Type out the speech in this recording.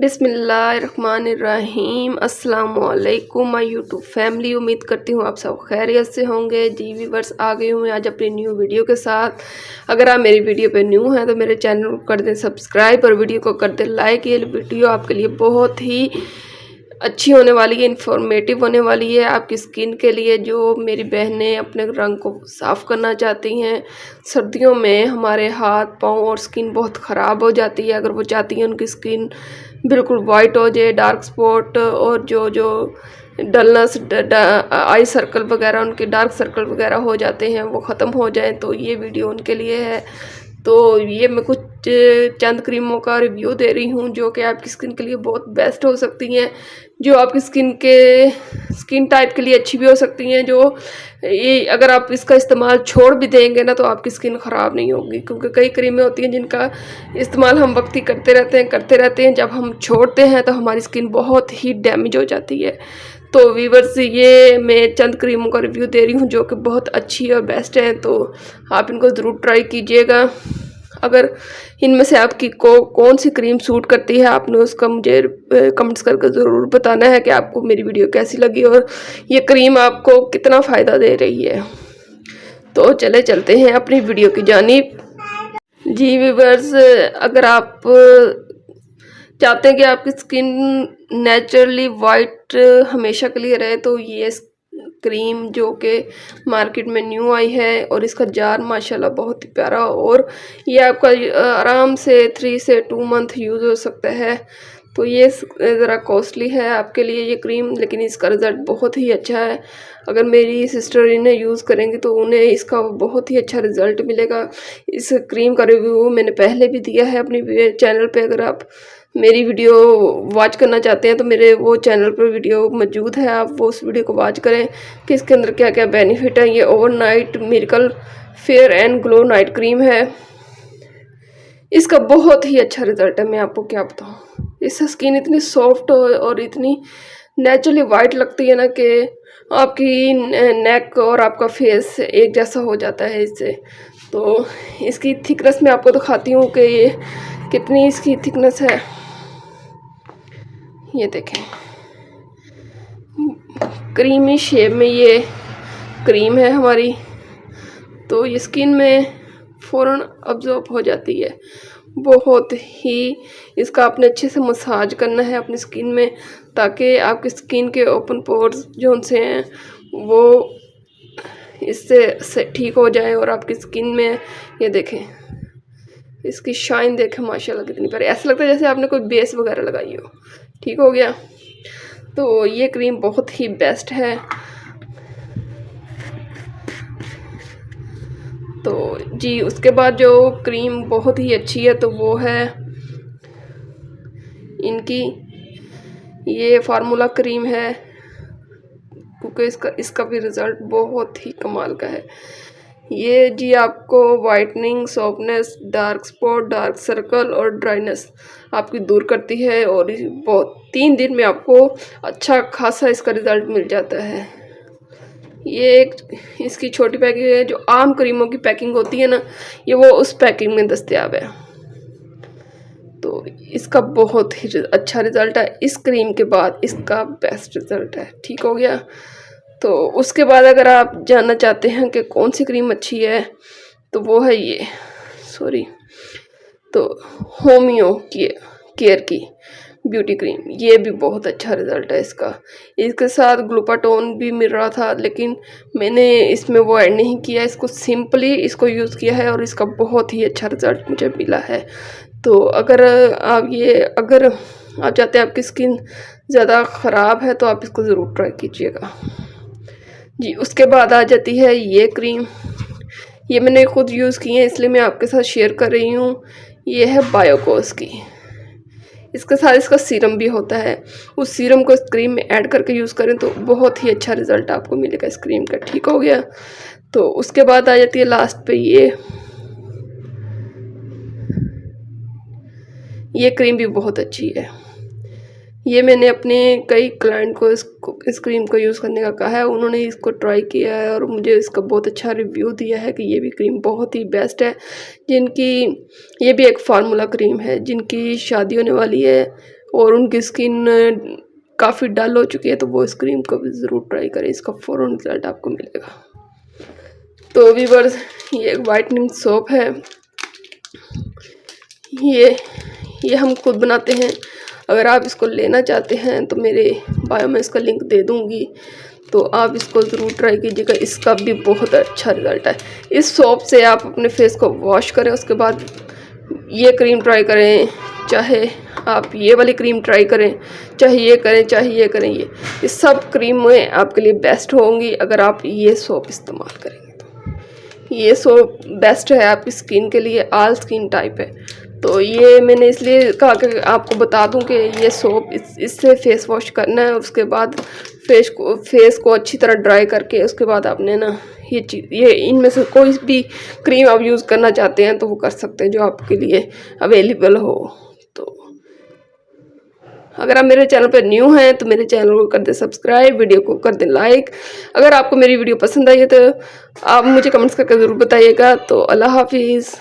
बिस्मिल्लाहिर्रहमानिर्रहीम अस्सलाम वालेकुम माय यूट्यूब फैमिली। उम्मीद करती हूँ आप सब खैरियत से होंगे। जी व्यूअर्स, आ गई हूँ मैं आज अपनी न्यू वीडियो के साथ। अगर आप मेरी वीडियो पे न्यू हैं तो मेरे चैनल को कर दें सब्सक्राइब और वीडियो को कर दें लाइक। ये वीडियो आपके लिए बहुत ही अच्छी होने वाली है, इंफॉर्मेटिव होने वाली है आपकी स्किन के लिए। जो मेरी बहनें अपने रंग को साफ़ करना चाहती हैं, सर्दियों में हमारे हाथ पाँव और स्किन बहुत ख़राब हो जाती है। अगर वो चाहती हैं उनकी स्किन बिल्कुल वाइट हो जाए, डार्क स्पॉट और जो डलनेस आई सर्कल वगैरह, उनके डार्क सर्कल वगैरह हो जाते हैं, वो ख़त्म हो जाएं, तो ये वीडियो उनके लिए है। तो ये मैं कुछ चंद क्रीमों का रिव्यू दे रही हूँ जो कि आपकी स्किन के लिए बहुत बेस्ट हो सकती हैं, जो आपकी स्किन टाइप के लिए अच्छी भी हो सकती हैं। जो ये अगर आप इसका इस्तेमाल छोड़ भी देंगे ना तो आपकी स्किन ख़राब नहीं होगी, क्योंकि कई क्रीमें होती हैं जिनका इस्तेमाल हम वक्ती करते रहते हैं, जब हम छोड़ते हैं तो हमारी स्किन बहुत ही डैमेज हो जाती है। तो व्यूअर्स, ये मैं चंद क्रीमों का रिव्यू दे रही हूँ जो कि बहुत अच्छी और बेस्ट है, तो आप इनको ज़रूर ट्राई कीजिएगा। अगर इनमें से आपकी कौन सी क्रीम सूट करती है, आपने उसका मुझे कमेंट्स करके ज़रूर बताना है कि आपको मेरी वीडियो कैसी लगी और ये क्रीम आपको कितना फ़ायदा दे रही है। तो चलते हैं अपनी वीडियो की जानिब। जी व्यूअर्स, अगर आप चाहते हैं कि आपकी स्किन नेचुरली वाइट हमेशा के लिए रहे तो ये क्रीम जो कि मार्केट में न्यू आई है, और इसका जार माशाल्लाह बहुत ही प्यारा, और ये आपका आराम से 3 से 2 मंथ यूज़ हो सकता है। तो ये ज़रा कॉस्टली है आपके लिए ये क्रीम, लेकिन इसका रिज़ल्ट बहुत ही अच्छा है। अगर मेरी सिस्टर इन्हें यूज़ करेंगी तो उन्हें इसका बहुत ही अच्छा रिज़ल्ट मिलेगा। इस क्रीम का रिव्यू मैंने पहले भी दिया है अपनी चैनल पे। अगर आप मेरी वीडियो वॉच करना चाहते हैं तो मेरे वो चैनल पर वीडियो मौजूद है, आप वो उस वीडियो को वॉच करें कि इसके अंदर क्या क्या बेनिफिट है। ये overnight miracle fair and glow night cream है। इसका बहुत ही अच्छा रिजल्ट है, मैं आपको क्या बताऊँ। इससे स्किन इतनी सॉफ्ट और इतनी नेचुरली वाइट लगती है ना कि आपकी नेक और आपका फेस एक जैसा हो जाता है इससे। तो इसकी थिकनेस मैं आपको दिखाती हूँ कि ये कितनी इसकी थिकनेस है। ये देखें, क्रीमी शेप में ये क्रीम है हमारी, तो ये स्किन में फ़ौरन अब्जॉर्ब हो जाती है। बहुत ही इसका आपने अच्छे से मसाज करना है अपनी स्किन में, ताकि आपकी स्किन के ओपन पोर्स जो उनसे हैं वो इससे ठीक हो जाए, और आपकी स्किन में ये देखें, इसकी शाइन देखें माशाल्लाह कितनी प्यारी, ऐसा लगता है जैसे आपने कोई बेस वगैरह लगाई हो। ठीक हो गया। तो ये क्रीम बहुत ही बेस्ट है। तो जी, उसके बाद जो क्रीम बहुत ही अच्छी है तो वो है इनकी ये फार्मूला क्रीम है, क्योंकि इसका भी रिज़ल्ट बहुत ही कमाल का है। ये जी आपको whitening, softness, dark spot, dark circle और ड्राइनेस आपकी दूर करती है, और बहुत 3 दिन में आपको अच्छा खासा इसका रिज़ल्ट मिल जाता है। ये एक इसकी छोटी पैकिंग है, जो आम क्रीमों की पैकिंग होती है ना, ये वो उस पैकिंग में दस्तयाब है। तो इसका बहुत ही अच्छा रिज़ल्ट है। इस क्रीम के बाद इसका बेस्ट रिज़ल्ट है। ठीक हो गया। तो उसके बाद अगर आप जानना चाहते हैं कि कौन सी क्रीम अच्छी है तो वो है ये तो होमियो केयर की ब्यूटी क्रीम। ये भी बहुत अच्छा रिज़ल्ट है इसका। इसके साथ ग्लूटाथोन भी मिल रहा था, लेकिन मैंने इसमें वो ऐड नहीं किया, इसको सिंपली इसको यूज़ किया है और इसका बहुत ही अच्छा रिज़ल्ट मुझे मिला है। तो अगर आप चाहते हैं आपकी स्किन ज़्यादा ख़राब है तो आप इसको ज़रूर ट्राई कीजिएगा। जी, उसके बाद आ जाती है ये क्रीम। ये मैंने खुद यूज़ की है इसलिए मैं आपके साथ शेयर कर रही हूँ। ये है बायोकोस की। इसके साथ इसका सीरम भी होता है। उस सीरम को इस क्रीम में ऐड करके यूज़ करें तो बहुत ही अच्छा रिज़ल्ट आपको मिलेगा इस क्रीम का। ठीक हो गया। तो उसके बाद आ जाती है लास्ट पे ये क्रीम भी बहुत अच्छी है। ये मैंने अपने कई क्लाइंट को इस क्रीम को यूज़ करने का कहा है, उन्होंने इसको ट्राई किया है और मुझे इसका बहुत अच्छा रिव्यू दिया है कि ये भी क्रीम बहुत ही बेस्ट है। ये भी एक फार्मूला क्रीम है, जिनकी शादी होने वाली है और उनकी स्किन काफ़ी डल हो चुकी है, तो वो इस क्रीम को भी ज़रूर ट्राई करें, इसका फ़ौरन रिज़ल्ट आपको मिलेगा। तो व्यूअर्स, ये एक वाइटनिंग सोप है, ये हम खुद बनाते हैं। अगर आप इसको लेना चाहते हैं तो मेरे बायो में इसका लिंक दे दूँगी, तो आप इसको ज़रूर ट्राई कीजिएगा, इसका भी बहुत अच्छा रिज़ल्ट है। इस सोप से आप अपने फेस को वॉश करें, उसके बाद ये क्रीम ट्राई करें, चाहे आप ये वाली क्रीम ट्राई करें, चाहे ये करें, चाहे ये करें, ये सब क्रीमें आपके लिए बेस्ट होंगी अगर आप ये सोप इस्तेमाल करेंगे। तो ये सोप बेस्ट है आपकी स्किन के लिए, ऑल स्किन टाइप है। तो ये मैंने इसलिए कहा कि आपको बता दूं कि ये सोप इससे फेस वॉश करना है, उसके बाद फेस को अच्छी तरह ड्राई करके उसके बाद आपने ना ये इनमें से कोई भी क्रीम आप यूज़ करना चाहते हैं तो वो कर सकते हैं जो आपके लिए अवेलेबल हो। तो अगर आप मेरे चैनल पर न्यू हैं तो मेरे चैनल को कर दें सब्सक्राइब, वीडियो को कर दें लाइक। अगर आपको मेरी वीडियो पसंद आई है तो आप मुझे कमेंट्स करके ज़रूर बताइएगा। तो अल्लाह हाफिज़।